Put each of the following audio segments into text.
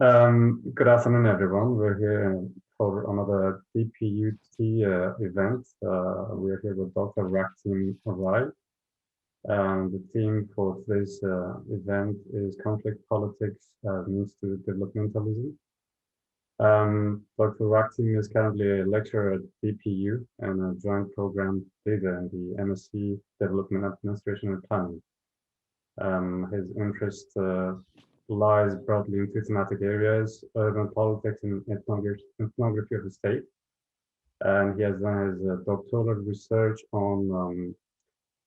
Good afternoon, everyone. We're here for another DPU event. We're here with Dr. Raktim. The theme for today's event is conflict politics means to developmentalism. Dr. Raktim is currently a lecturer at DPU and a joint program leader in the MSc Development Administration and Planning. His interest lies broadly in two thematic areas: urban politics and ethnography of the state. And he has done his doctoral research on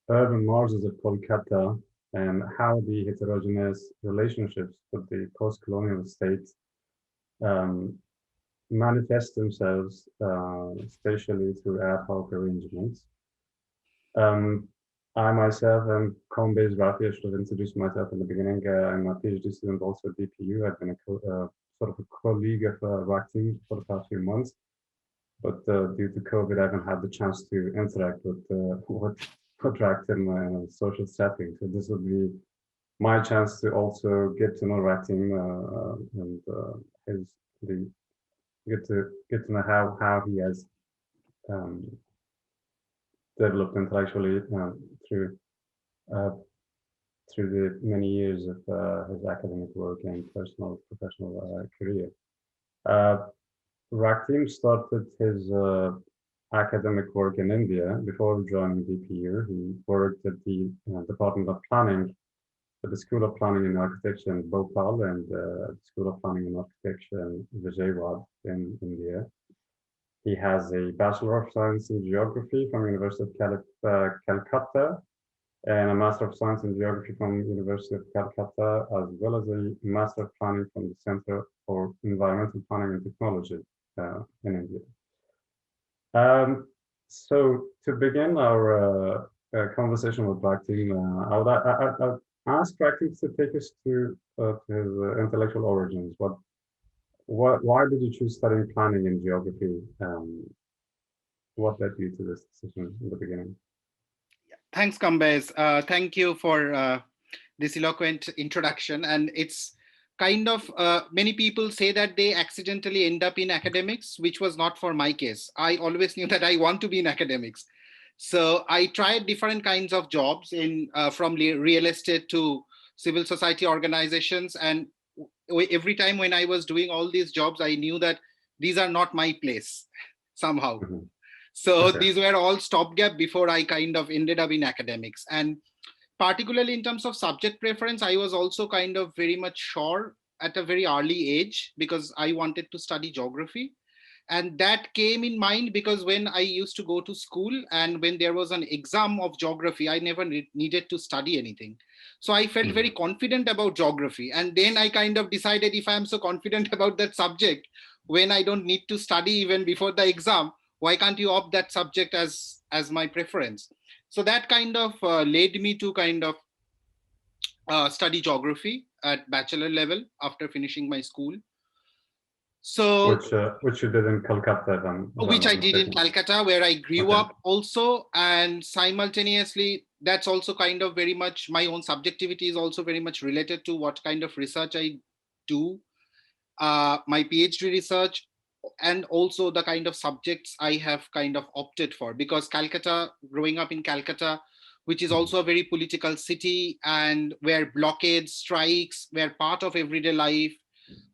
urban margins of Kolkata and how the heterogeneous relationships with the post-colonial state um, manifest themselves, especially through ad hoc arrangements. I myself am Combase Rafi. I should have introduced myself in the beginning. I'm a PhD student also at DPU. I've been a sort of a colleague of Raktim for the past few months, but due to COVID, I haven't had the chance to interact with Raktim in a social setting. So this would be my chance to also get to know Raktim and get to know how he has developed intellectually through the many years of his academic work and professional career. Raktim started his academic work in India before joining DPU. He worked at the Department of Planning at the School of Planning and Architecture in Bhopal and the School of Planning and Architecture in Vijayawada in India. He has a Bachelor of Science in Geography from University of Calcutta and a Master of Science in Geography from University of Calcutta, as well as a Master of Planning from the Center for Environmental Planning and Technology in India. So to begin our conversation with Raktim, I would ask Raktim to take us to his intellectual origins. Why did you choose studying planning and geography? What led you to this decision in the beginning? Thanks, Kambez. Thank you for this eloquent introduction. And it's kind of, many people say that they accidentally end up in academics, which was not for my case. I always knew that I want to be in academics. So I tried different kinds of jobs from real estate to civil society organizations. And every time when I was doing all these jobs, I knew that these are not my place somehow. Mm-hmm. So okay. These were all stopgap before I kind of ended up in academics. And particularly in terms of subject preference, I was also kind of very much sure at a very early age because I wanted to study geography. And that came in mind because when I used to go to school and when there was an exam of geography, I never needed to study anything. So I felt very confident about geography. And then I kind of decided if I'm so confident about that subject, when I don't need to study even before the exam, why can't you opt that subject as my preference? So that kind of led me to kind of study geography at bachelor level after finishing my school. So which you did in Calcutta, which I did in Calcutta, where I grew up also, and simultaneously, that's also kind of very much my own subjectivity is also very much related to what kind of research I do, my PhD research, and also the kind of subjects I have kind of opted for. Because Calcutta, growing up in Calcutta, which is also a very political city and where blockades, strikes were part of everyday life,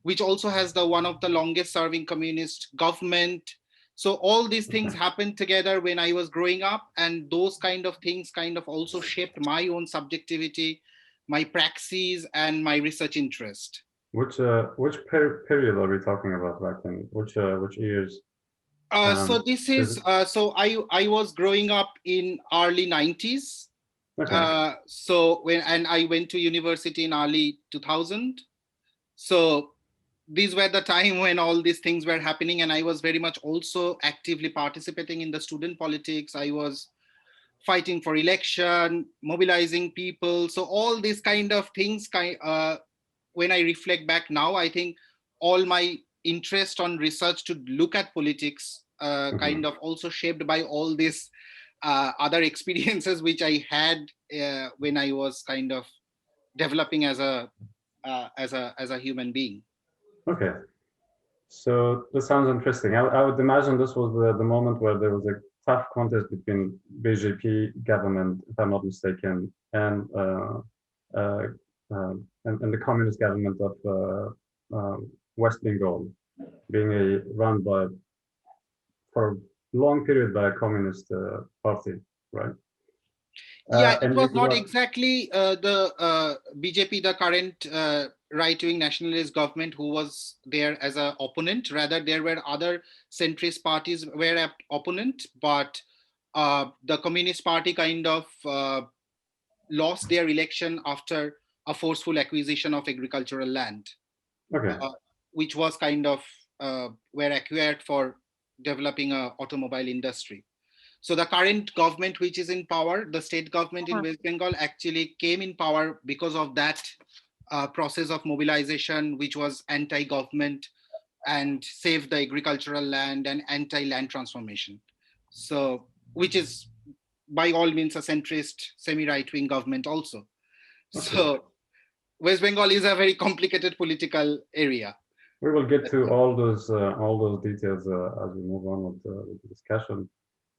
which also has one of the longest serving communist government. So all these things happened together when I was growing up, and those kind of things kind of also shaped my own subjectivity, my praxis, and my research interest. Which period are we talking about back then? Which years? So this is so I was growing up in early 90s. Okay. So I went to university in early 2000. So these were the time when all these things were happening, and I was very much also actively participating in the student politics. I was fighting for election, mobilizing people. So all these kind of things, when I reflect back now, I think all my interest on research to look at politics kind of also shaped by all these other experiences which I had when I was kind of developing as a human being. Okay. So this sounds interesting. I would imagine this was the moment where there was a tough contest between BJP government, if I'm not mistaken, uh, and the communist government of West Bengal, being run by for a long period by a communist party, right? Yeah, it And you was grew not up. exactly the BJP, the current right-wing nationalist government, who was there as an opponent. Rather, there were other centrist parties were an opponent, but the Communist Party kind of lost their election after a forceful acquisition of agricultural land, Okay, uh, which was kind of were acquired for developing a automobile industry. So the current government, which is in power, the state government in West Bengal, actually came in power because of that process of mobilization, which was anti-government and saved the agricultural land and anti-land transformation. So, which is by all means a centrist, semi-right-wing government also. okay. So West Bengal is a very complicated political area. We will get to all those details as we move on with the discussion.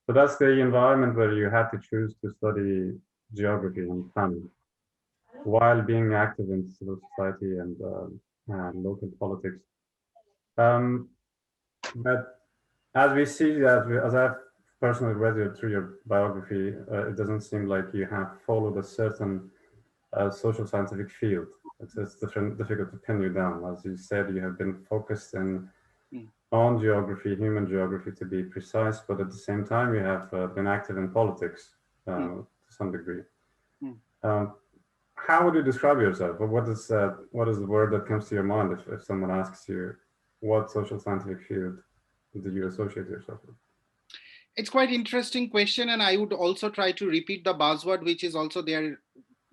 So that's the environment where you had to choose to study geography and planning while being active in civil society and local politics. Um, but as we see, as I've personally read through your biography, it doesn't seem like you have followed a certain social scientific field. It's difficult to pin you down. As you said, you have been focused Mm, on geography, human geography to be precise, but at the same time, you have been active in politics mm, to some degree. mm. Um, how would you describe yourself? What is the word that comes to your mind if someone asks you what social scientific field do you associate yourself with? It's quite interesting question, and I would also try to repeat the buzzword, which is also there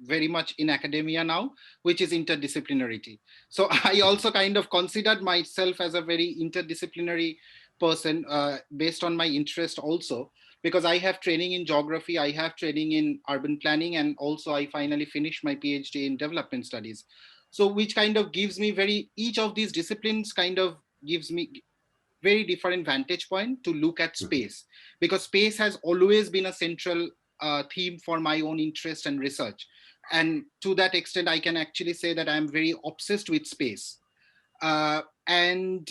very much in academia now, which is interdisciplinarity. So I also kind of considered myself as a very interdisciplinary person based on my interest also, because I have training in geography, I have training in urban planning, and also I finally finished my PhD in development studies. So which kind of gives me each of these disciplines kind of gives me very different vantage point to look at Mhm. space, because space has always been a central theme for my own interest and research. And to that extent, I can actually say that I'm very obsessed with space. And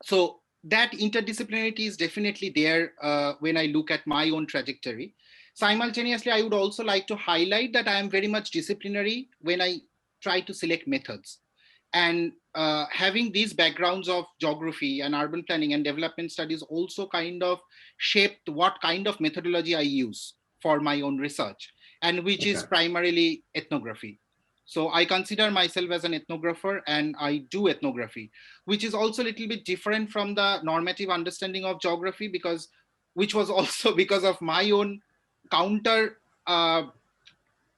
so that interdisciplinarity is definitely there when I look at my own trajectory. Simultaneously, I would also like to highlight that I am very much disciplinary when I try to select methods. And having these backgrounds of geography and urban planning and development studies also kind of shaped what kind of methodology I use for my own research, and which is Okay. primarily ethnography. So I consider myself as an ethnographer and I do ethnography, which is also a little bit different from the normative understanding of geography, because which was also because of my own counter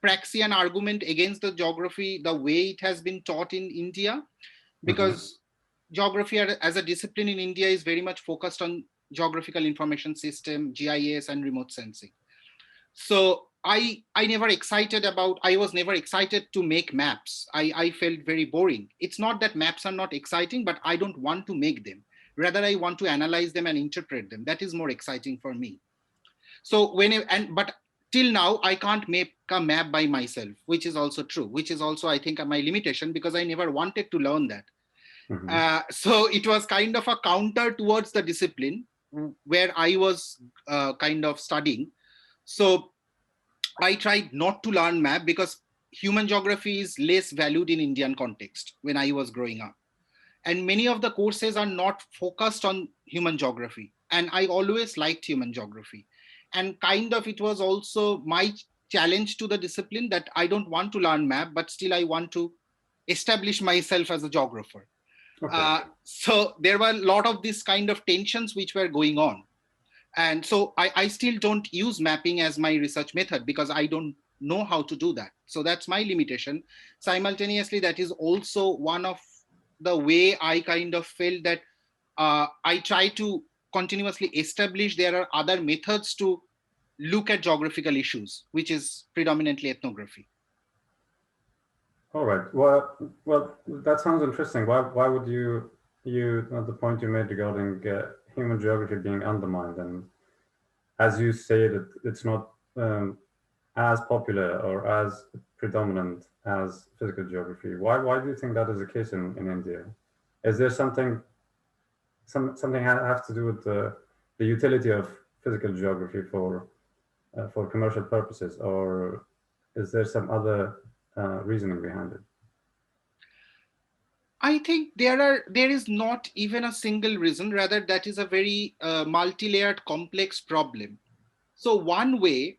praxian argument against the geography, the way it has been taught in India, Mm-hmm. because geography as a discipline in India is very much focused on geographical information system, GIS, and remote sensing. So I was never excited to make maps. I felt very boring. It's not that maps are not exciting, but I don't want to make them. Rather, I want to analyze them and interpret them. That is more exciting for me. So but till now I can't make a map by myself, which is also true, which is also I think my limitation, because I never wanted to learn that. Mm-hmm. So it was kind of a counter towards the discipline where I was kind of studying. So I tried not to learn map because human geography is less valued in Indian context when I was growing up. And many of the courses are not focused on human geography. And I always liked human geography. And kind of it was also my challenge to the discipline that I don't want to learn map, but still I want to establish myself as a geographer. Okay. So there were a lot of these kind of tensions which were going on. And so I still don't use mapping as my research method because I don't know how to do that. So that's my limitation. Simultaneously, that is also one of the way I kind of felt that I try to continuously establish there are other methods to look at geographical issues, which is predominantly ethnography. All right. Well, that sounds interesting. Why would the point you made regarding human geography being undermined, and as you say that it's not as popular or as predominant as physical geography. Why do you think that is the case in India? Is there something have to do with the utility of physical geography for commercial purposes, or is there some other reasoning behind it? I think there is not even a single reason. Rather, that is a very multi-layered, complex problem. So one way,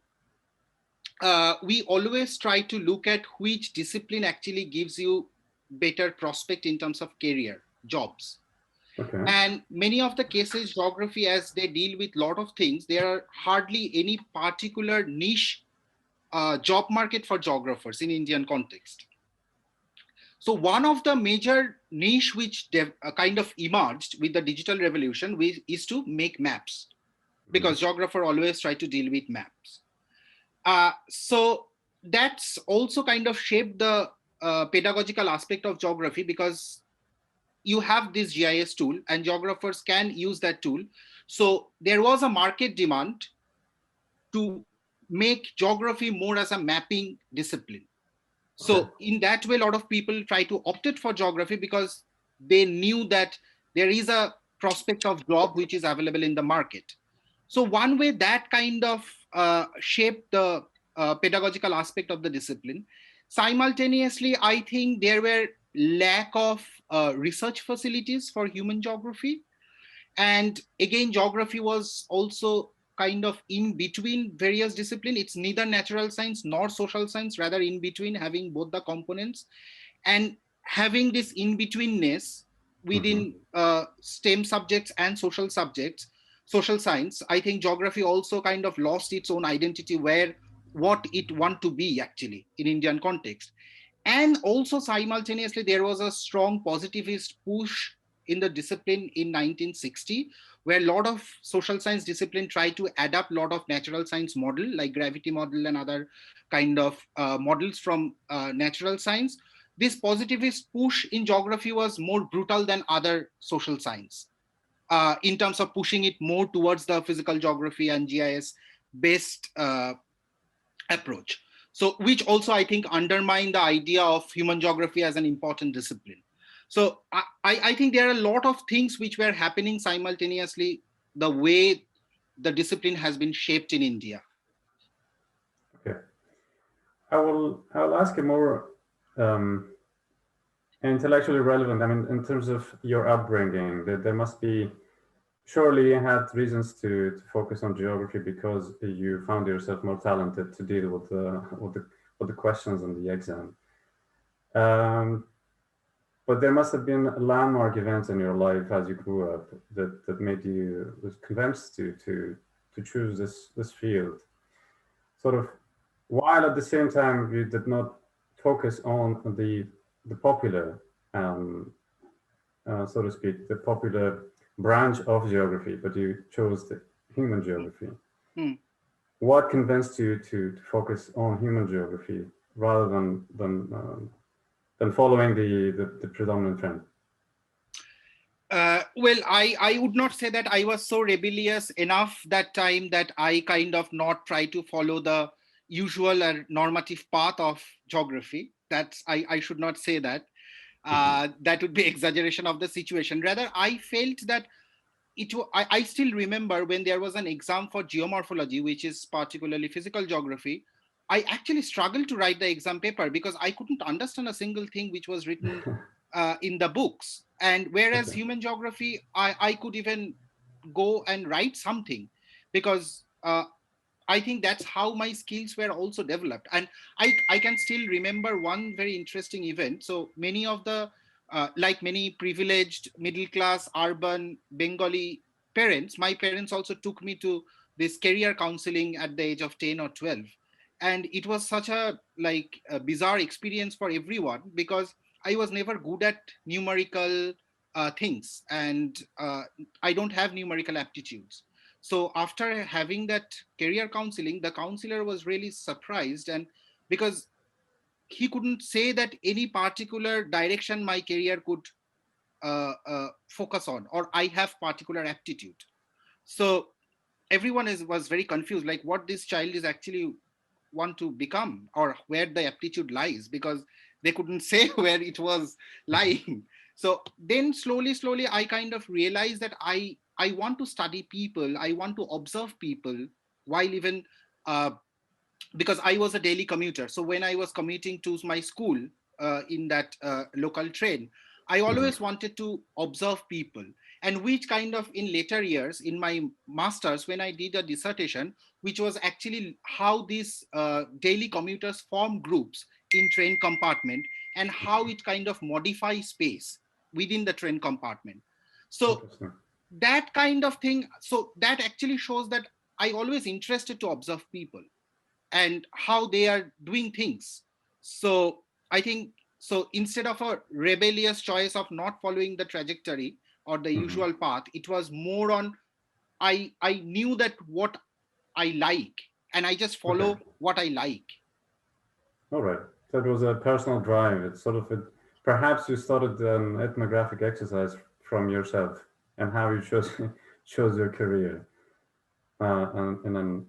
we always try to look at which discipline actually gives you better prospect in terms of career, jobs. Okay. And many of the cases, geography, as they deal with a lot of things, there are hardly any particular niche job market for geographers in Indian context. So one of the major niche which kind of emerged with the digital revolution is to make maps, Mhm. because geographer always try to deal with maps. So that's also kind of shaped the pedagogical aspect of geography, because you have this GIS tool and geographers can use that tool. So there was a market demand to make geography more as a mapping discipline. Okay. So in that way, a lot of people try to opt it for geography because they knew that there is a prospect of job which is available in the market. So one way that kind of shaped the pedagogical aspect of the discipline. Simultaneously, I think there were lack of research facilities for human geography. And again, geography was also kind of in between various disciplines. It's neither natural science nor social science, rather in between, having both the components. And having this in betweenness Hmm. within STEM subjects and social subjects, social science, I think geography also kind of lost its own identity, where what it want to be actually in Indian context. And also simultaneously, there was a strong positivist push in the discipline in 1960, where a lot of social science discipline tried to adapt a lot of natural science model like gravity model and other kind of models from natural science. This positivist push in geography was more brutal than other social science, in terms of pushing it more towards the physical geography and GIS based approach. So, which also I think undermine the idea of human geography as an important discipline. So, I think there are a lot of things which were happening simultaneously, the way the discipline has been shaped in India. Okay. I will ask you more um, intellectually relevant. I mean, in terms of your upbringing, there must be surely you had reasons to focus on geography because you found yourself more talented to deal with the questions on the exam. Um, but there must have been landmark events in your life as you grew up that made you was convinced to choose this field. Sort of while at the same time you did not focus on the popular um, so to speak, the popular branch of geography, but you chose the human geography. Hmm. What convinced you to focus on human geography rather than following the predominant trend? Well, I would not say that I was so rebellious enough that time that I kind of not try to follow the usual or normative path of geography. That's I should not say that. Mhm. That would be exaggeration of the situation. Rather, I felt that I still remember when there was an exam for geomorphology, which is particularly physical geography. I actually struggled to write the exam paper because I couldn't understand a single thing which was written in the books. And whereas Okay. human geography, I could even go and write something, because I think that's how my skills were also developed. And I can still remember one very interesting event. So many of the, like many privileged, middle class, urban Bengali parents, my parents also took me to this career counseling at the age of 10 or 12. And it was such a like a bizarre experience for everyone, because I was never good at numerical things, and I don't have numerical aptitudes. So after having that career counseling, the counselor was really surprised, and because he couldn't say that any particular direction my career could focus on, or I have particular aptitude. So everyone was very confused, like what this child is actually want to become, or where the aptitude lies, because they couldn't say where it was lying. So then slowly I kind of realized that I want to study people, I want to observe people, while even because I was a daily commuter. So when I was commuting to my school in that local train, I always wanted to observe people. And which kind of in later years in my master's, when I did a dissertation, which was actually how these daily commuters form groups in train compartment, and how it kind of modifies space within the train compartment. So that kind of thing, so that actually shows that I always interested to observe people and how they are doing things. So I think, so instead of a rebellious choice of not following the trajectory or the usual path, it was more on I knew that what I like, and I just follow what I like. All right. So it was a personal drive. It's sort of perhaps you started an ethnographic exercise from yourself and how you chose your career in an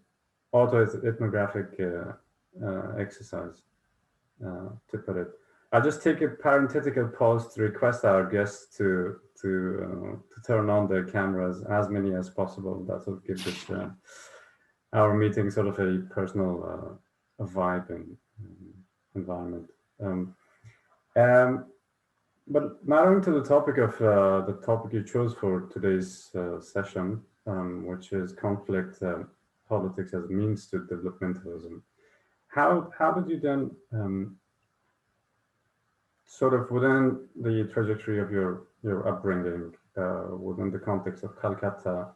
auto-ethnographic exercise, to put it. I'll just take a parenthetical pause to request our guests to turn on their cameras, as many as possible. That will give this our meeting sort of a personal vibe and environment. But narrowing to the topic of the topic you chose for today's session, which is conflict politics as means to developmentalism. How did you then sort of within the trajectory of your upbringing, within the context of Calcutta,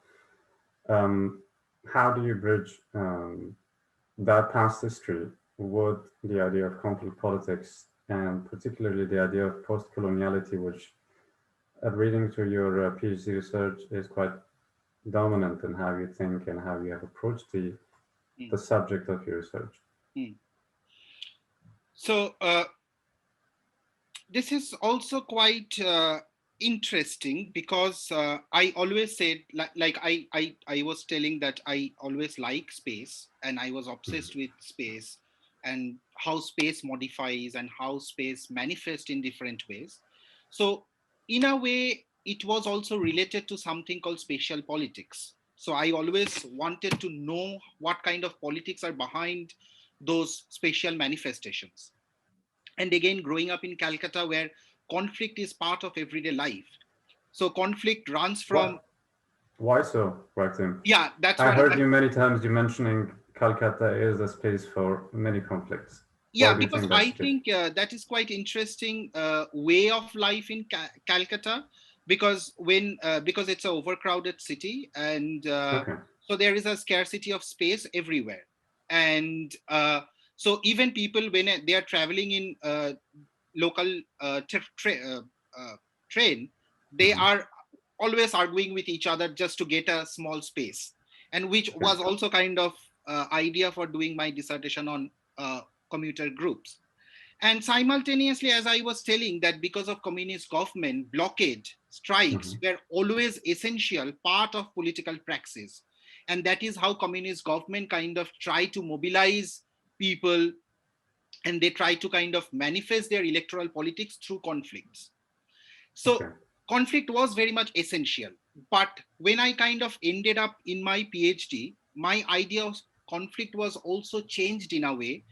how do you bridge that past history with the idea of conflict politics, and particularly the idea of post-coloniality, which, at reading through your PhD research, is quite dominant in how you think and how you have approached the subject of your research? So this is also quite interesting, because I always said, like I was telling that I always like space, and I was obsessed with space and how space modifies and how space manifests in different ways. So in a way, it was also related to something called spatial politics. So I always wanted to know what kind of politics are behind those spatial manifestations. And again, growing up in Calcutta, where conflict is part of everyday life. So conflict runs from... Why so, Raktim? Yeah, that's I what heard you many times you mentioning Calcutta is a space for many conflicts. Yeah, Why do you because think I that's think that is quite interesting way of life in Calcutta, because because it's an overcrowded city, and so there is a scarcity of space everywhere. And so even people, when they are traveling in local train, they are always arguing with each other just to get a small space, and which was also kind of idea for doing my dissertation on commuter groups. And simultaneously, as I was telling, that because of communist government, blockade, strikes were always essential part of political praxis. And that is how communist government kind of try to mobilize people, and they try to kind of manifest their electoral politics through conflicts. So conflict was very much essential. But when I kind of ended up in my PhD, my idea of conflict was also changed in a way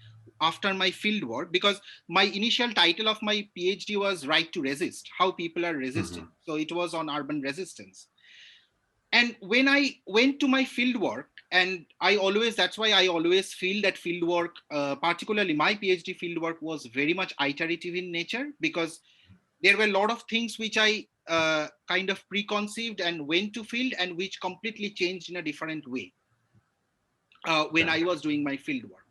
after my field work, because my initial title of my PhD was Right to Resist, how people are resisting. So it was on urban resistance. And when I went to my field work, and that's why I always feel that field work, particularly my PhD field work, was very much iterative in nature, because there were a lot of things which I kind of preconceived and went to field, and which completely changed in a different way when I was doing my field work.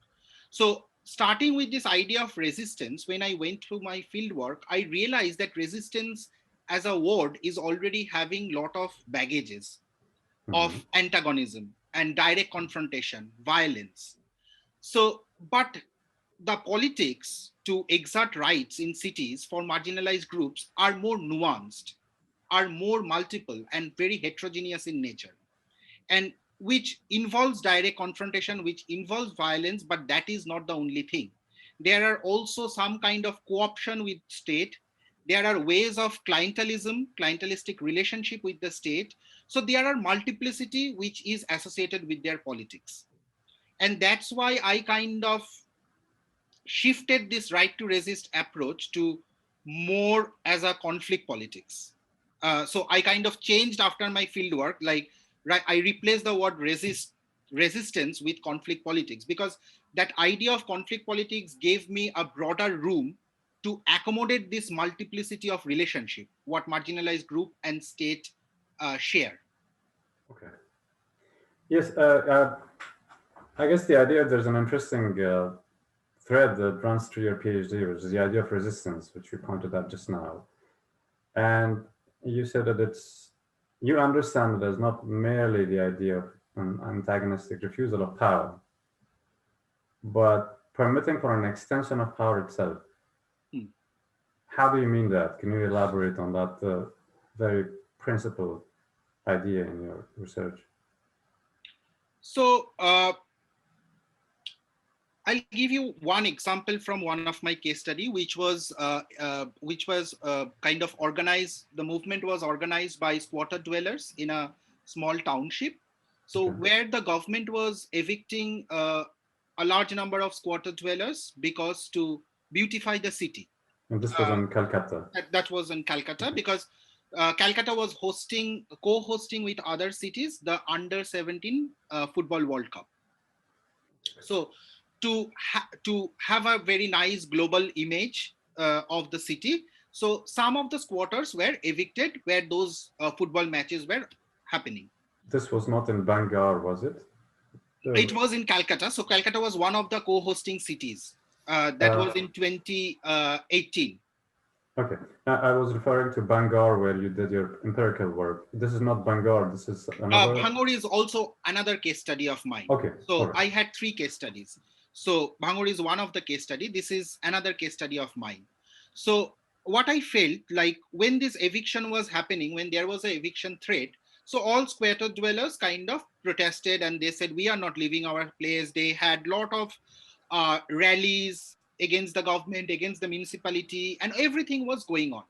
So starting with this idea of resistance, when I went through my field work, I realized that resistance as a word is already having a lot of baggages of antagonism and direct confrontation, violence. So, but the politics to exert rights in cities for marginalized groups are more nuanced, are more multiple, and very heterogeneous in nature, and which involves direct confrontation, which involves violence, but that is not the only thing. There are also some kind of co-option with state. There are ways of clientelism, clientelistic relationship with the state. So there are multiplicity which is associated with their politics. And that's why I kind of shifted this right to resist approach to more as a conflict politics. So I kind of changed after my field work, like I replaced the word resistance with conflict politics, because that idea of conflict politics gave me a broader room to accommodate this multiplicity of relationship, what marginalized group and state share. Okay. Yes, I guess the idea, there's an interesting thread that runs through your PhD, which is the idea of resistance, which you pointed out just now. And you said that you understand it as not merely the idea of an antagonistic refusal of power, but permitting for an extension of power itself. How do you mean that? Can you elaborate on that very principled idea in your research? So I'll give you one example from one of my case study, which was kind of organized. The movement was organized by squatter dwellers in a small township. So where the government was evicting a large number of squatter dwellers because to beautify the city. And this was in Calcutta. That was in Calcutta, because Calcutta was co-hosting with other cities the under-17 football World Cup. So to have a very nice global image of the city, so some of the squatters were evicted where those football matches were happening. This was not in Bangalore, was it? It was in Calcutta. So Calcutta was one of the co-hosting cities. That was in 2018. Okay, I was referring to Bangor, where you did your empirical work. This is not Bangor, this is another... Bangor is also another case study of mine. Okay. So I had 3 case studies. So Bangor is one of the case study. This is another case study of mine. So what I felt like when this eviction was happening, when there was an eviction threat, so all squatter dwellers kind of protested and they said, we are not leaving our place. They had a lot of rallies against the government, against the municipality, and everything was going on.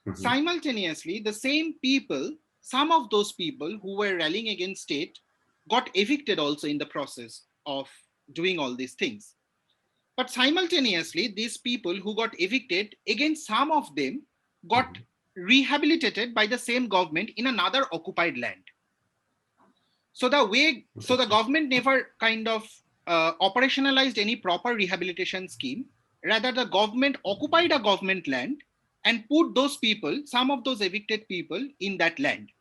Mm-hmm. Simultaneously, the same people, some of those people who were rallying against state got evicted also in the process of doing all these things. But simultaneously, these people who got evicted, again, some of them got rehabilitated by the same government in another occupied land. So the government never kind of operationalized any proper rehabilitation scheme. Rather, the government occupied a government land and put those people, some of those evicted people, in that land.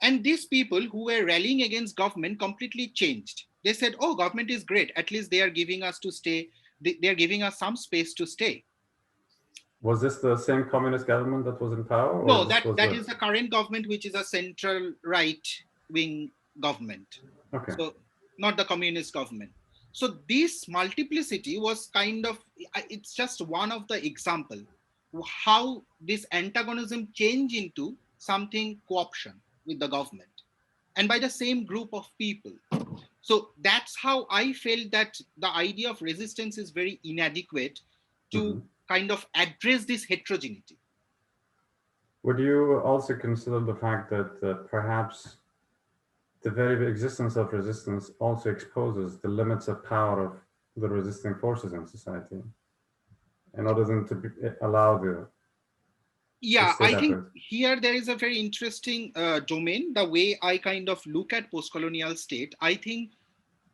And these people who were rallying against government completely changed. They said, oh, government is great. At least they are giving us to stay. They are giving us some space to stay. Was this the same communist government that was in power? Or no, that is the current government, which is a central right-wing government. Okay. So not the communist government. So this multiplicity was kind of, it's just one of the example how this antagonism changed into something co-option with the government and by the same group of people. So that's how I felt that the idea of resistance is very inadequate to kind of address this heterogeneity. Would you also consider the fact that perhaps the very existence of resistance also exposes the limits of power of the resisting forces in society in order than to allow the... Yeah, I think here there is a very interesting domain, the way I kind of look at post-colonial state. I think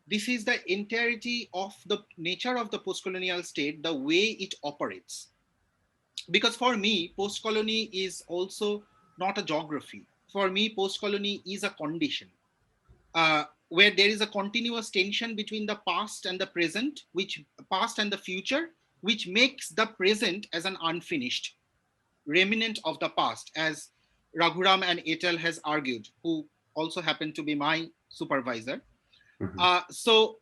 this is the entirety of the nature of the post-colonial state, the way it operates. Because for me, post-colony is also not a geography. For me, post-colony is a condition where there is a continuous tension between the past and the present, past and the future, which makes the present as an unfinished remnant of the past, as Raghuram and Etel has argued, who also happened to be my supervisor. So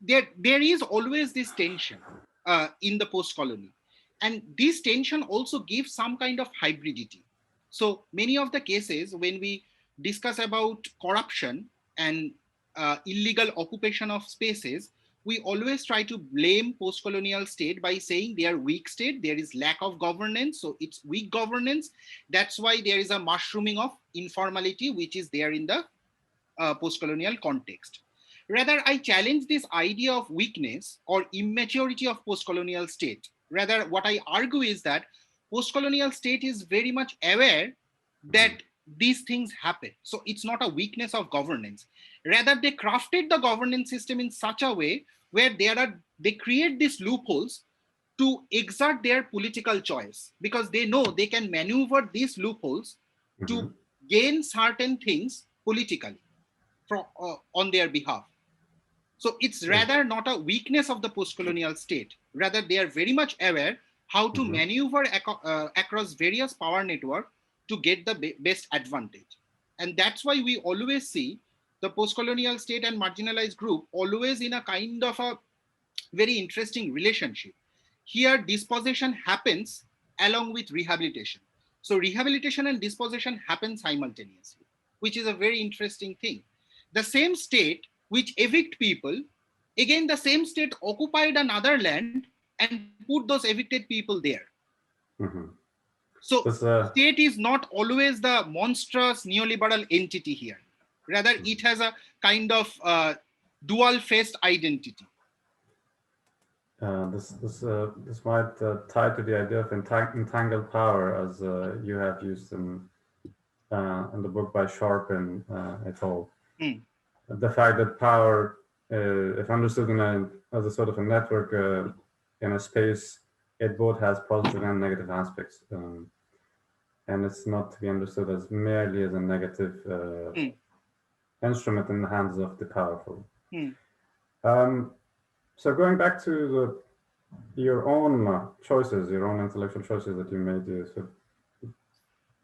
there is always this tension. in the post-colonial. And this tension also gives some kind of hybridity. So many of the cases when we discuss about corruption and illegal occupation of spaces, we always try to blame post-colonial state by saying they are weak state, there is lack of governance, so it's weak governance. That's why there is a mushrooming of informality, which is there in the post-colonial context. Rather, I challenge this idea of weakness or immaturity of post-colonial state. Rather, what I argue is that post-colonial state is very much aware that these things happen. So it's not a weakness of governance. Rather, they crafted the governance system in such a way where they create these loopholes to exert their political choice, because they know they can maneuver these loopholes to gain certain things politically on their behalf. So it's rather not a weakness of the post-colonial state. Rather, they are very much aware how to maneuver across various power networks to get the best advantage. And that's why we always see the post-colonial state and marginalized group always in a kind of a very interesting relationship. Here, dispossession happens along with rehabilitation. So rehabilitation and dispossession happen simultaneously, which is a very interesting thing. The same state which evict people, again, the same state occupied another land and put those evicted people there. So state is not always the monstrous neoliberal entity here. Rather, it has a kind of dual-faced identity. This might tie to the idea of entangled power, as you have used in the book by Sharp and et al. The fact that power, if understood as a sort of a network in a space, it both has positive and negative aspects, and it's not to be understood as merely as a negative instrument in the hands of the powerful. So going back to your own choices, your own intellectual choices that you made, so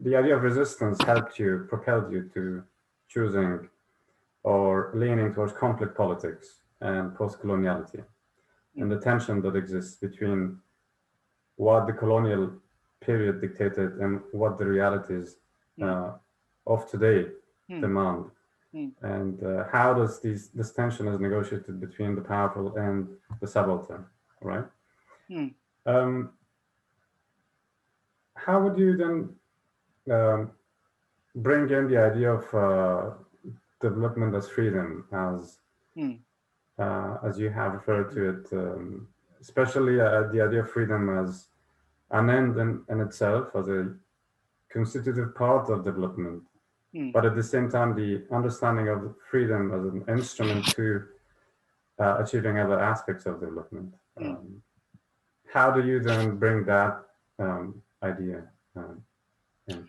the idea of resistance propelled you to choosing or leaning towards conflict politics and post-coloniality, and the tension that exists between what the colonial period dictated and what the realities of today demand. And how does this tension is negotiated between the powerful and the subaltern, right? How would you then bring in the idea of development as freedom, as you have referred to it, especially the idea of freedom as an end in itself, as a constitutive part of development, but at the same time, the understanding of freedom as an instrument to achieving other aspects of development. How do you then bring that idea in?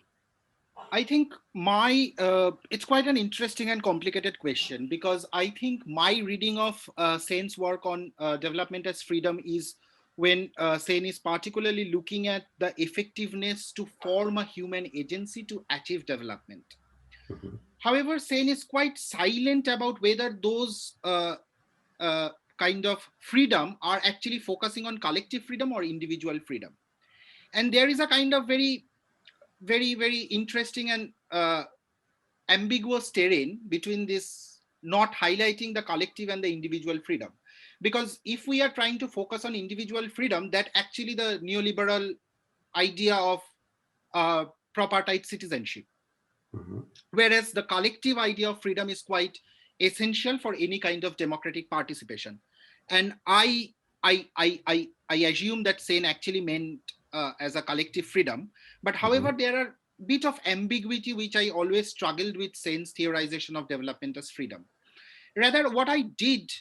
I think it's quite an interesting and complicated question, because I think my reading of Sen's work on development as freedom is when Sen is particularly looking at the effectiveness to form a human agency to achieve development. However, Sen is quite silent about whether those kind of freedom are actually focusing on collective freedom or individual freedom. And there is a kind of very, very interesting and ambiguous terrain between this, not highlighting the collective and the individual freedom. Because if we are trying to focus on individual freedom, that actually the neoliberal idea of propertized citizenship. Whereas the collective idea of freedom is quite essential for any kind of democratic participation. And I assume that Sen actually meant as a collective freedom. But however, there are a bit of ambiguity which I always struggled with Sen's theorization of development as freedom. Rather, what I did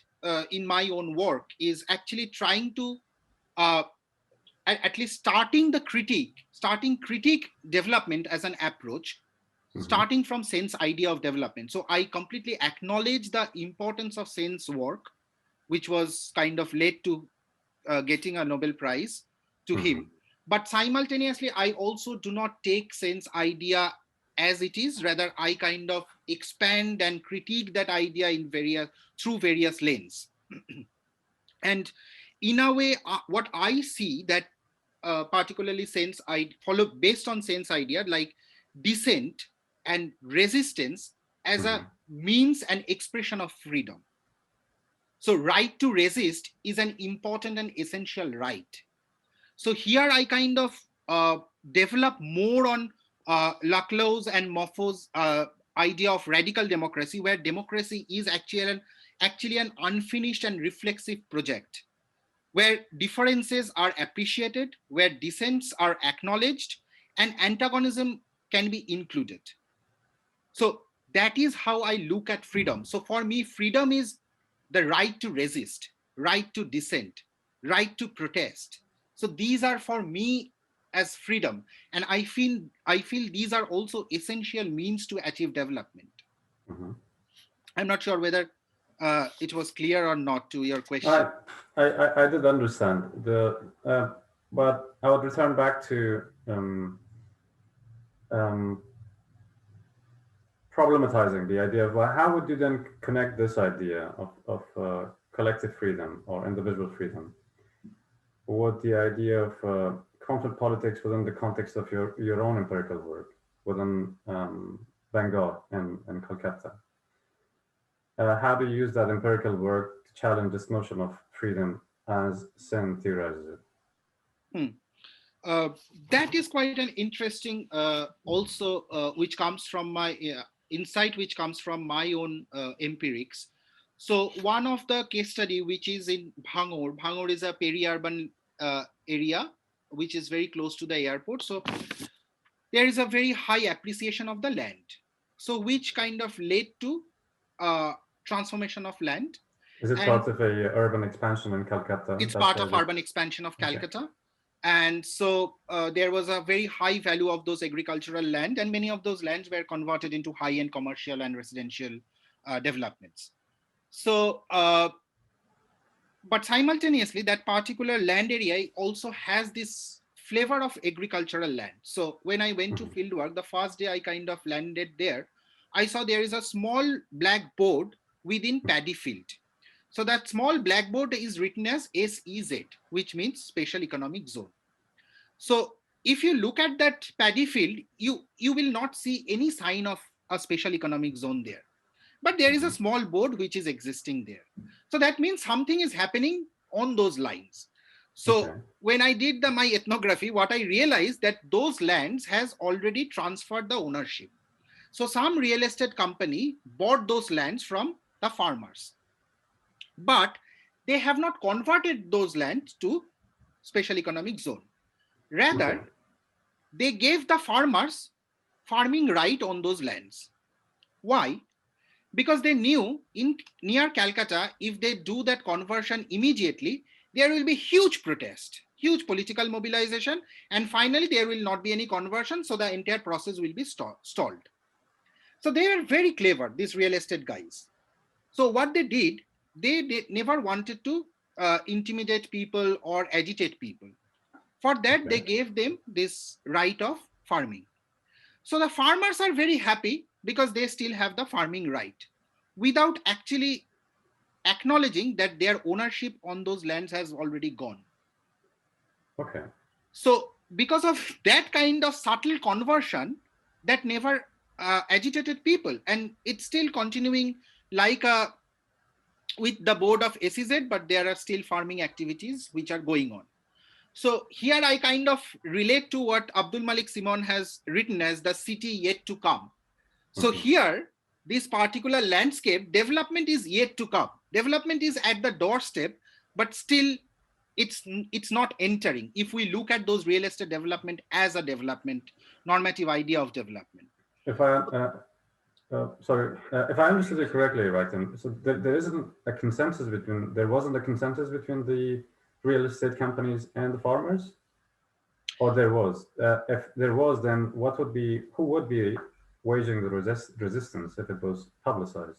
in my own work is actually trying to at least starting critique development as an approach, starting from Sen's idea of development. So I completely acknowledge the importance of Sen's work, which was kind of led to getting a Nobel Prize to him. But simultaneously, I also do not take Sen's idea as it is. Rather, I kind of expand and critique that idea in through various lenses. And in a way, what I see that particularly sense I follow based on sense idea like dissent and resistance as a means and expression of freedom. So right to resist is an important and essential right. So here I kind of develop more on Laclau's and Moffo's idea of radical democracy, where democracy is actually an unfinished and reflexive project, where differences are appreciated, where dissents are acknowledged, and antagonism can be included. So that is how I look at freedom. So for me, freedom is the right to resist, right to dissent, right to protest. So these are for me as freedom. And I feel these are also essential means to achieve development. I'm not sure whether it was clear or not to your question. I did understand but I would return back to problematizing the idea of, well, how would you then connect this idea of collective freedom or individual freedom with the idea of conflict politics within the context of your own empirical work within Bengal and Kolkata? How do you use that empirical work to challenge this notion of freedom as Sen theorizes it? That is quite an interesting also which comes from my insight, which comes from my own empirics. So one of the case study which is in Bhangur is a peri-urban area which is very close to the airport. So there is a very high appreciation of the land. So which kind of led to transformation of land. Is it part of a urban expansion in Calcutta? It's part of urban expansion of Calcutta. Okay. And so there was a very high value of those agricultural land, and many of those lands were converted into high-end commercial and residential developments. So, but simultaneously, that particular land area also has this flavor of agricultural land. So when I went to fieldwork, the first day I kind of landed there, I saw there is a small black board within paddy field. So that small blackboard is written as SEZ, which means Special Economic Zone. So if you look at that paddy field, you will not see any sign of a Special Economic Zone there. But there is a small board which is existing there. So that means something is happening on those lines. So when I did my ethnography, what I realized that those lands has already transferred the ownership. So some real estate company bought those lands from the farmers, but they have not converted those lands to Special Economic Zone. Rather, they gave the farmers farming right on those lands. Why? Because they knew near Calcutta, if they do that conversion immediately, there will be huge protest, huge political mobilization, and finally there will not be any conversion, so the entire process will be stalled. So they are very clever, these real estate guys. So what they did, they never wanted to intimidate people or agitate people. For that, they gave them this right of farming. So the farmers are very happy because they still have the farming right, without actually acknowledging that their ownership on those lands has already gone. Okay. So because of that kind of subtle conversion, that never agitated people, and it's still continuing like with the board of SEZ, but there are still farming activities which are going on. So here I kind of relate to what Abdul Malik Simon has written as the city yet to come. So here, this particular landscape, development is yet to come. Development is at the doorstep, but still it's not entering. If we look at those real estate development as a development, normative idea of development. If I understood it correctly, Raktim, so there isn't a consensus there wasn't a consensus between the real estate companies and the farmers, or there was? If there was, then who would be waging the resistance if it was publicized?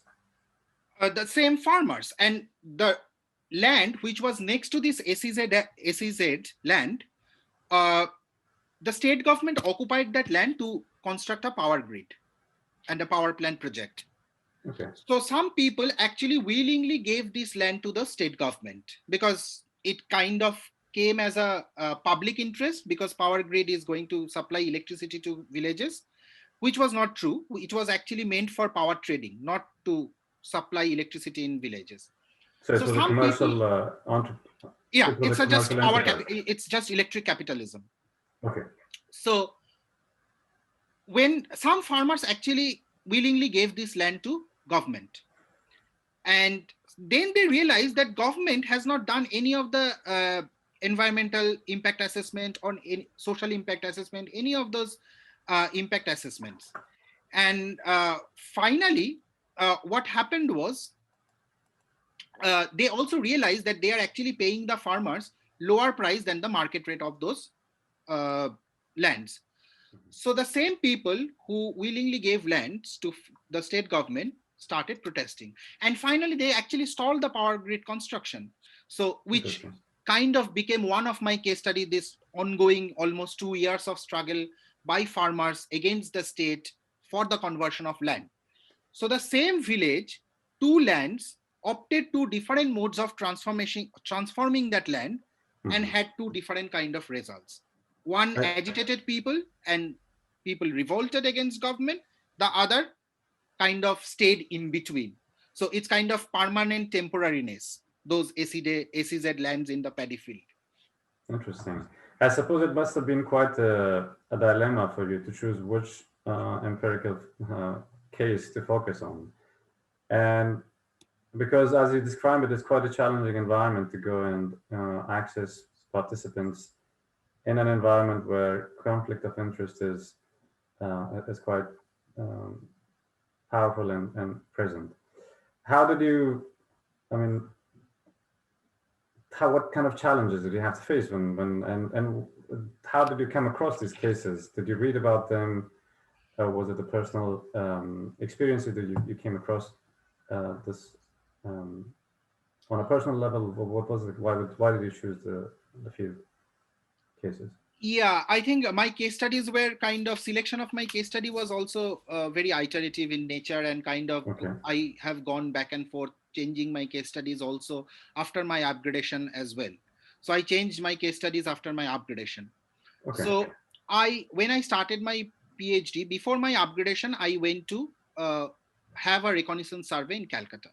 The same farmers, and the land which was next to this SEZ land, the state government occupied that land to construct a power grid and a power plant project. Okay. So some people actually willingly gave this land to the state government because it kind of came as a public interest because power grid is going to supply electricity to villages, which was not true. It was actually meant for power trading, not to supply electricity in villages. So it So was a some people, commercial, yeah, it was a it's a just commercial power, enterprise. it's just electric capitalism. Okay. So when some farmers actually willingly gave this land to government, and then they realized that government has not done any of the environmental impact assessment or any social impact assessment, any of those impact assessments. And finally, what happened was they also realized that they are actually paying the farmers lower price than the market rate of those uh, lands. So the same people who willingly gave lands to the state government started protesting. And finally, they actually stalled the power grid construction. So, which kind of became one of my case study, this ongoing almost 2 years of struggle by farmers against the state for the conversion of land. So the same village, two lands opted two different modes of transforming that land, and had two different kind of results. One agitated people and people revolted against government. The other kind of stayed in between. So it's kind of permanent temporariness, those SEZ lands in the paddy field. Interesting. I suppose it must have been quite a dilemma for you to choose which empirical case to focus on. And because as you describe it, it's quite a challenging environment to go and access participants in an environment where conflict of interest is quite powerful and present. How did you, I mean, what kind of challenges did you have to face and how did you come across these cases? Did you read about them? Was it a personal experience that you came across this on a personal level? What was it? Why did you choose the few cases? Yeah, I think my case studies were kind of selection of my case study was also very iterative in nature, and kind of I have gone back and forth changing my case studies also after my upgradation as well. So I changed my case studies after my upgradation. So when I started my PhD, before my upgradation, I went to have a reconnaissance survey in Calcutta.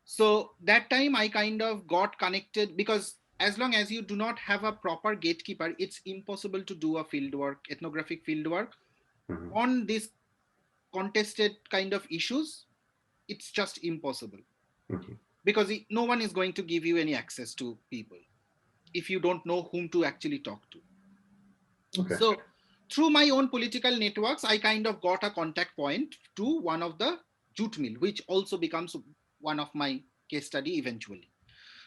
So that time I kind of got connected, because as long as you do not have a proper gatekeeper, it's impossible to do a fieldwork, ethnographic fieldwork on this contested kind of issues. It's just impossible because no one is going to give you any access to people if you don't know whom to actually talk to. So through my own political networks, I kind of got a contact point to one of the jute mill, which also becomes one of my case study eventually.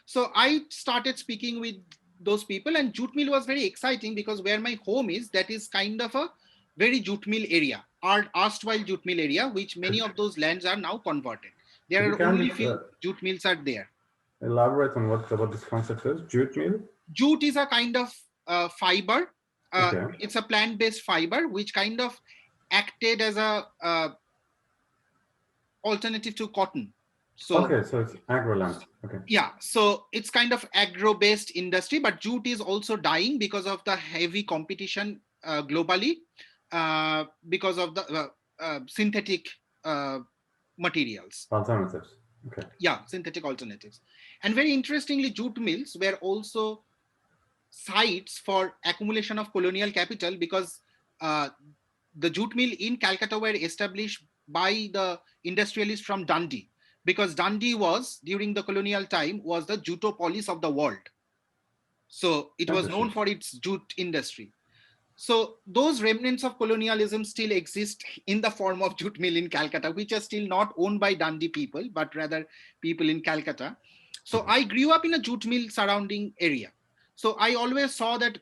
So I started speaking with those people, and jute mill was very exciting because where my home is, that is kind of a very jute mill area, erstwhile jute mill area, which many of those lands are now converted. There are only few jute mills are there. Elaborate on what this concept is. Jute mill? Jute is a kind of fiber. It's a plant-based fiber which kind of acted as a alternative to cotton. So so it's agro-land. Yeah, so it's kind of agro-based industry, but jute is also dying because of the heavy competition globally, because of the synthetic materials. Alternatives. Yeah, synthetic alternatives. And very interestingly, jute mills were also sites for accumulation of colonial capital, because the jute mill in Calcutta were established by the industrialists from Dundee, because Dundee was, during the colonial time, was the jutopolis of the world. So it was known for its jute industry. So those remnants of colonialism still exist in the form of jute mill in Calcutta, which are still not owned by Dundee people, but rather people in Calcutta. So I grew up in a jute mill surrounding area. So I always saw that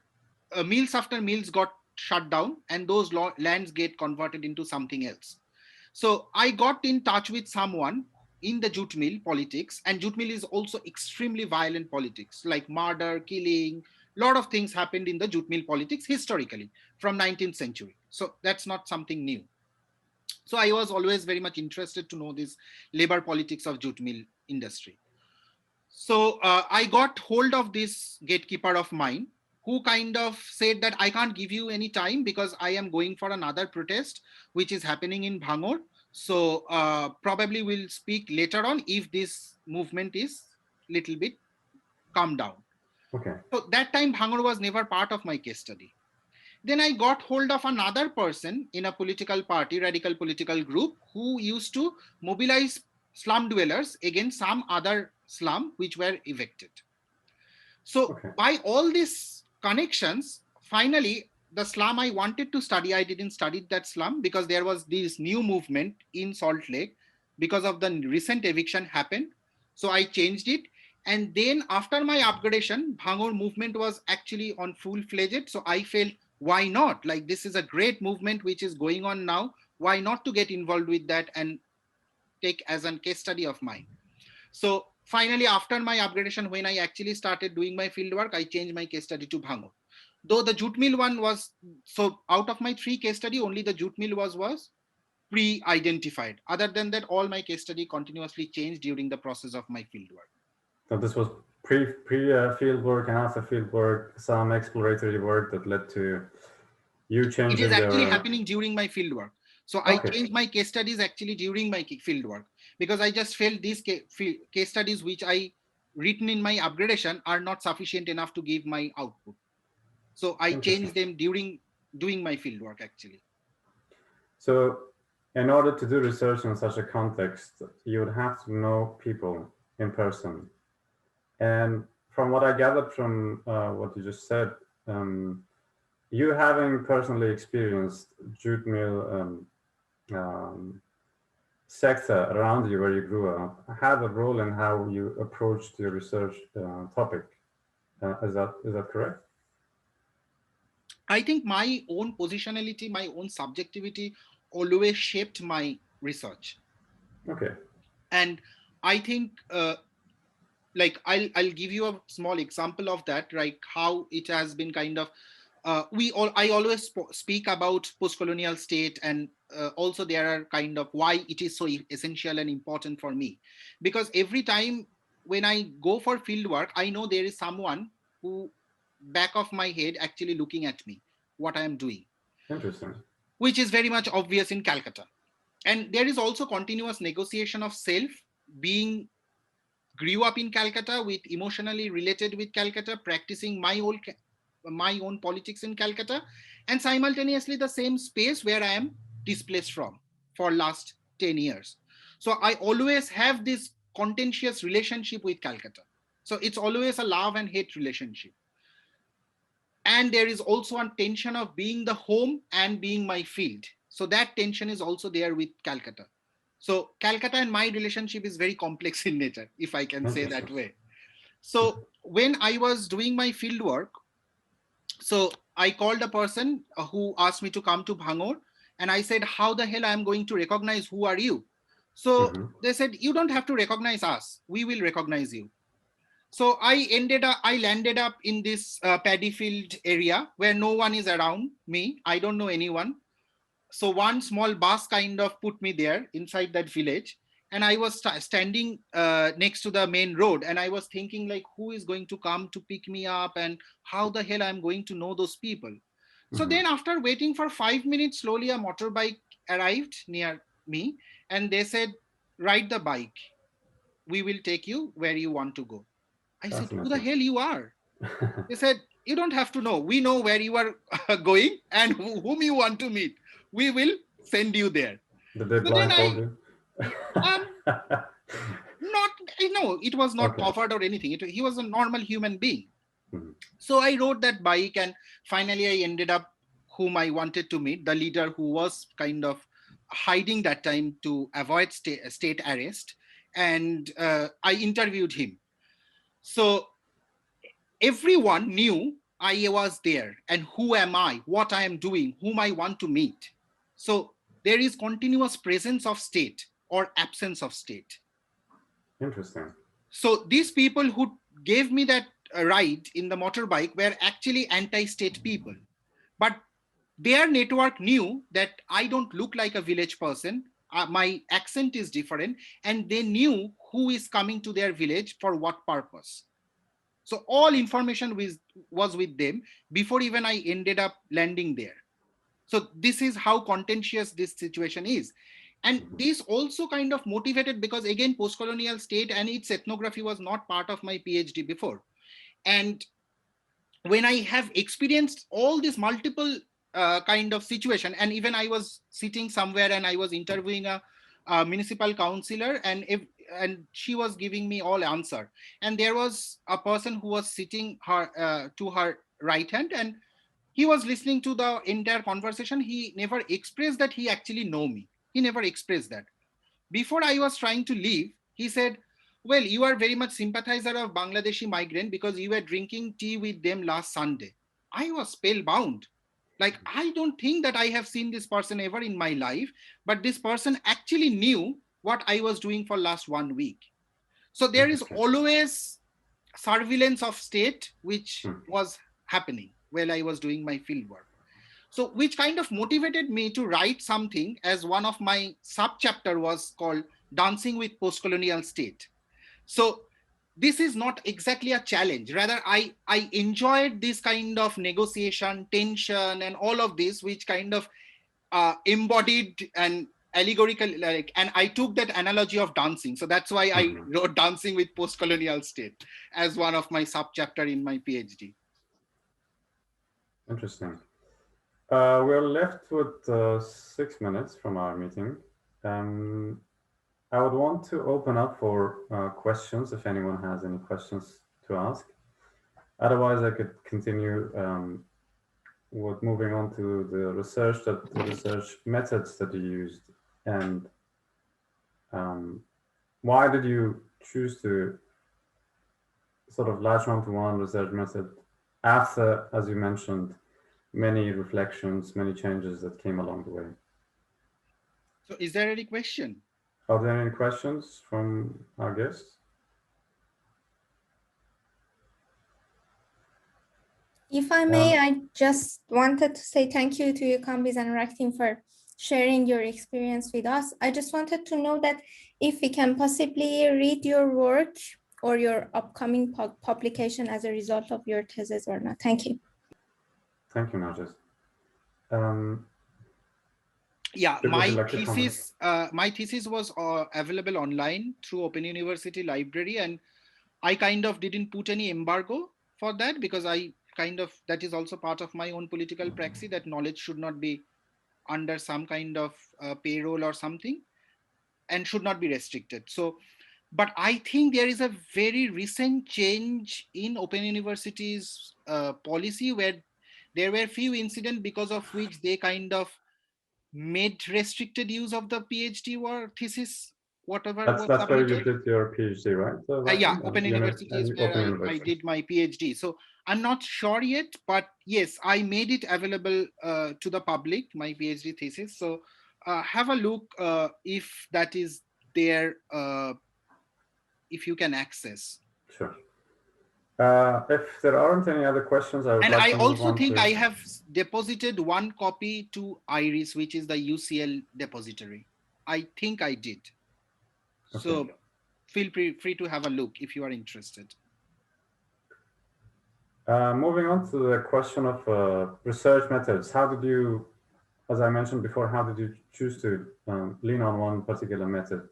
mills after mills got shut down and those lands get converted into something else. So I got in touch with someone in the jute mill politics, and jute mill is also extremely violent politics, like murder, killing, lot of things happened in the jute mill politics historically from 19th century. So that's not something new. So I was always very much interested to know this labor politics of jute mill industry. So I got hold of this gatekeeper of mine who kind of said that I can't give you any time because I am going for another protest, which is happening in Bhangor. So probably we'll speak later on if this movement is little bit calmed down. Okay. So that time Bhangor was never part of my case study. Then I got hold of another person in a political party, radical political group, who used to mobilize slum dwellers against some other slum which were evicted. So Okay. by all these connections, finally, the slum I wanted to study, I didn't study that slum because there was this new movement in Salt Lake because of the recent eviction happened. So I changed it. And then after my upgradation, Bhangor movement was actually on full-fledged. So I felt, why not? Like, this is a great movement which is going on now. Why not to get involved with that and take as a case study of mine? So finally, after my upgradation, when I actually started doing my field work, I changed my case study to Bhangor. Though the jute mill one was, so out of my 3 case study, only the jute mill was pre-identified. Other than that, all my case study continuously changed during the process of my field work. So this was pre field work and after field work, some exploratory work that led to you changing. It is actually happening during my field work. So I Okay. changed my case studies actually during my field work because I just felt these case studies which I written in my upgradation are not sufficient enough to give my output. So I changed them during doing my field work actually. So in order to do research in such a context, you would have to know people in person. And from what I gathered from what you just said, you having personally experienced jute mill sector around you where you grew up had a role in how you approached your research topic. Is that correct? I think my own positionality, my own subjectivity always shaped my research. Okay. And I think like I'll give you a small example of that, like how it has been kind of I always speak about post-colonial state, and also there are kind of why it is so essential and important for me, because every time when I go for field work, I know there is someone who back of my head actually looking at me, what I am doing. Interesting. Which is very much obvious in Calcutta. And there is also continuous negotiation of self, being grew up in Calcutta with emotionally related with Calcutta, practicing my own politics in Calcutta, and simultaneously the same space where I am displaced from for last 10 years. So I always have this contentious relationship with Calcutta. So it's always a love and hate relationship. And there is also a tension of being the home and being my field. So that tension is also there with Calcutta. So Calcutta and my relationship is very complex in nature, if I can say that way. So when I was doing my field work, so I called a person who asked me to come to Bhangor, and I said, how the hell I'm going to recognize who are you? So they said, you don't have to recognize us. We will recognize you. So I landed up in this paddy field area where no one is around me. I don't know anyone. So one small bus kind of put me there inside that village. And I was standing next to the main road. And I was thinking, like, who is going to come to pick me up? And how the hell I'm going to know those people? So then after waiting for 5 minutes, slowly a motorbike arrived near me. And they said, ride the bike. We will take you where you want to go. I said, who the hell you are? He said, you don't have to know. We know where you are going and whom you want to meet. We will send you there. Did they blindfold you? Not, no, it was not covered or anything. He was a normal human being. So I rode that bike, and finally I ended up whom I wanted to meet, the leader who was kind of hiding that time to avoid state arrest. And I interviewed him. So everyone knew I was there and who am I, what I am doing, whom I want to meet. So there is continuous presence of state or absence of state. Interesting. So these people who gave me that ride in the motorbike were actually anti-state people. But their network knew that I don't look like a village person. my accent is different, and they knew who is coming to their village for what purpose. So all information was with them before even I ended up landing there. So this is how contentious this situation is. And this also kind of motivated, because again, post-colonial state and its ethnography was not part of my PhD before. And when I have experienced all this multiple kind of situation, and even I was sitting somewhere and I was interviewing a municipal councillor, and she was giving me all answer, and there was a person who was sitting her to her right hand, and he was listening to the entire conversation. He never expressed that he actually know me. He never expressed that. Before I was trying to leave, he said, well, you are very much sympathizer of Bangladeshi migrant because you were drinking tea with them last Sunday. I was spellbound. Like, I don't think that I have seen this person ever in my life, but this person actually knew what I was doing for last 1 week. So there is always surveillance of state, which was happening while I was doing my field work. So which kind of motivated me to write something, as one of my sub-chapter was called Dancing with Post-Colonial State. So this is not exactly a challenge. Rather, I enjoyed this kind of negotiation, tension, and all of this, which kind of embodied and allegorical, like, and I took that analogy of dancing. So that's why I wrote Dancing with Post-Colonial State as one of my sub-chapter in my PhD. Interesting. We're left with 6 minutes from our meeting. I would want to open up for questions if anyone has any questions to ask. Otherwise, I could continue with moving on to the research methods that you used, and why did you choose to sort of latch on to one research method after, as you mentioned, many reflections, many changes that came along the way? So is there any question? Are there any questions from our guests? If I may, I just wanted to say thank you to you, Kambiz and Raktim, for sharing your experience with us. I just wanted to know that if we can possibly read your work or your upcoming publication as a result of your thesis or not. Thank you. Thank you, Narges. Yeah, my thesis was available online through Open University Library, and I kind of didn't put any embargo for that, because I kind of, that is also part of my own political praxis, that knowledge should not be under some kind of payroll or something, and should not be restricted. So, but I think there is a very recent change in Open University's policy, where there were few incidents because of which they kind of made restricted use of the PhD or thesis, whatever was that's where submitted. you did your PhD, right? So yeah, Open University is where I did my PhD. So I'm not sure yet, but yes, I made it available to the public, my PhD thesis. So have a look if that is there, if you can access. Sure. If there aren't any other questions, I would like to move on. And I also think I have deposited one copy to IRIS, which is the UCL depository. I think I did. Okay. So feel free to have a look if you are interested. Moving on to the question of research methods. How did you, as I mentioned before, how did you choose to lean on one particular method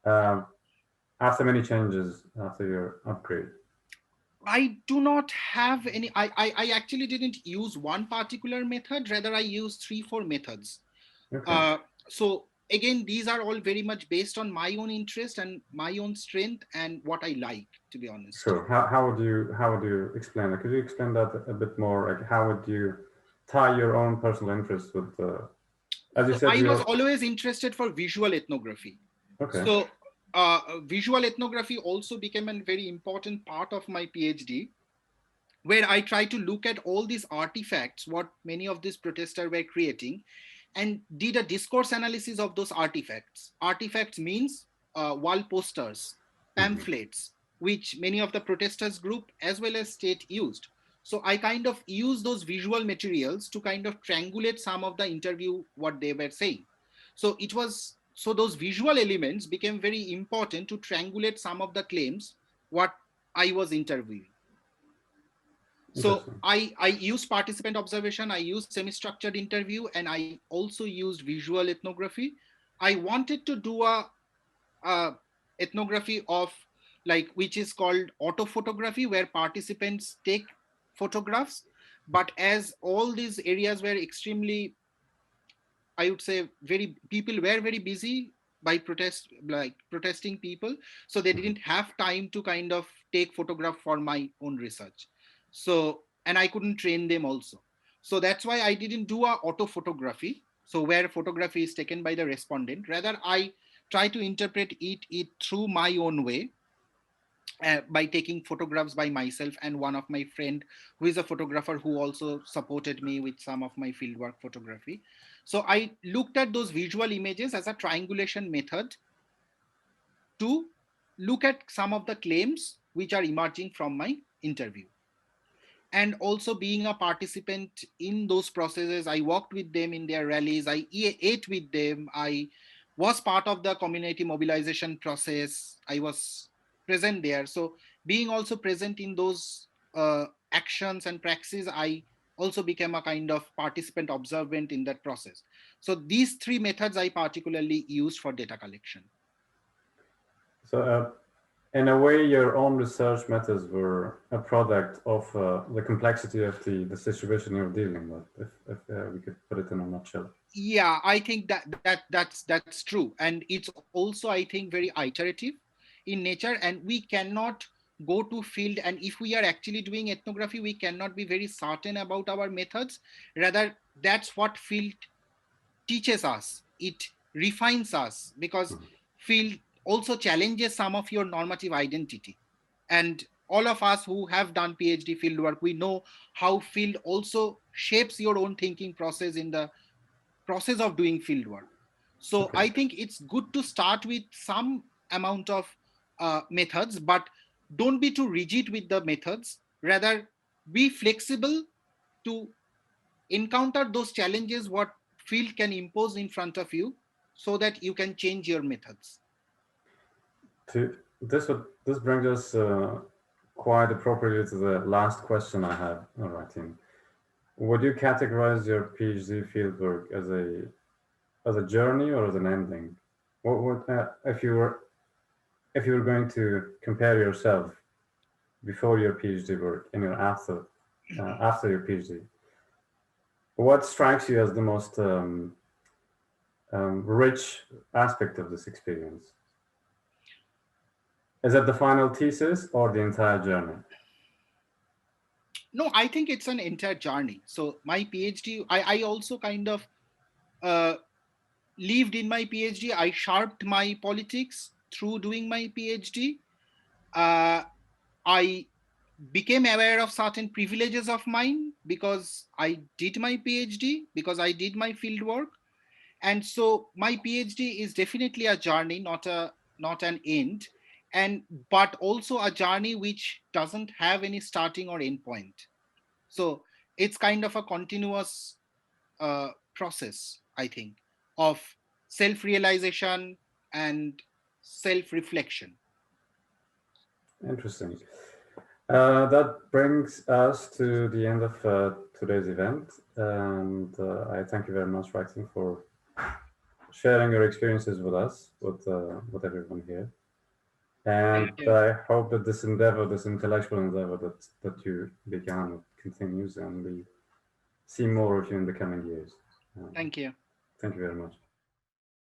after many changes after your upgrade? I do not have any, I actually didn't use one particular method, rather I used 3-4 methods. Okay. So again, these are all very much based on my own interest and my own strength and what I like, to be honest. Sure. How would you explain that? Could you explain that a bit more? Like, how would you tie your own personal interest with as you said, I was always interested for visual ethnography. Okay. So visual ethnography also became a very important part of my PhD, where I try to look at all these artifacts, what many of these protesters were creating, and did a discourse analysis of those artifacts. Artifacts means wall posters, pamphlets, which many of the protesters group as well as state used. So I kind of use those visual materials to kind of triangulate some of the interview, what they were saying. So so those visual elements became very important to triangulate some of the claims what I was interviewing. So I used participant observation, I used semi-structured interview, and I also used visual ethnography. I wanted to do a ethnography of which is called autophotography, where participants take photographs. But as all these areas were extremely, I would say, people were very busy by protesting people, so they didn't have time to kind of take photograph for my own research. So, and I couldn't train them also. So that's why I didn't do a autophotography. So where photography is taken by the respondent, rather I try to interpret it through my own way. By taking photographs by myself and one of my friend who is a photographer who also supported me with some of my fieldwork photography. So I looked at those visual images as a triangulation method to look at some of the claims which are emerging from my interview. And also being a participant in those processes, I walked with them in their rallies, I ate with them, I was part of the community mobilization process, I was present there. So being also present in those actions and practices, I also became a kind of participant observant in that process. So these three methods I particularly used for data collection. So in a way, your own research methods were a product of the complexity of the situation you're dealing with, if we could put it in a nutshell. Yeah, I think that's true. And it's also, I think, very iterative in nature, and we cannot go to field, and if we are actually doing ethnography, we cannot be very certain about our methods. Rather, that's what field teaches us. It refines us, because field also challenges some of your normative identity. And all of us who have done PhD fieldwork, we know how field also shapes your own thinking process in the process of doing fieldwork. So Okay. I think it's good to start with some amount of methods, but don't be too rigid with the methods. Rather, be flexible to encounter those challenges what field can impose in front of you, so that you can change your methods. This brings us quite appropriately to the last question I have, Raktim. Would you categorize your PhD fieldwork as a journey or as an ending? What would if you were going to compare yourself before your PhD work and your after your PhD? What strikes you as the most rich aspect of this experience? Is it the final thesis or the entire journey? No, I think it's an entire journey. So my PhD, I also kind of lived in my PhD. I sharpened my politics through doing my PhD. I became aware of certain privileges of mine because I did my PhD, because I did my field work. And so my PhD is definitely a journey, not an end, but also a journey which doesn't have any starting or end point. So it's kind of a continuous process, I think, of self-realization and self-reflection. Interesting. That brings us to the end of today's event. And I thank you very much, Raktim, for sharing your experiences with us, with everyone here. And I hope that this endeavor, this intellectual endeavor that you began continues, and we see more of you in the coming years. Thank you. Thank you very much.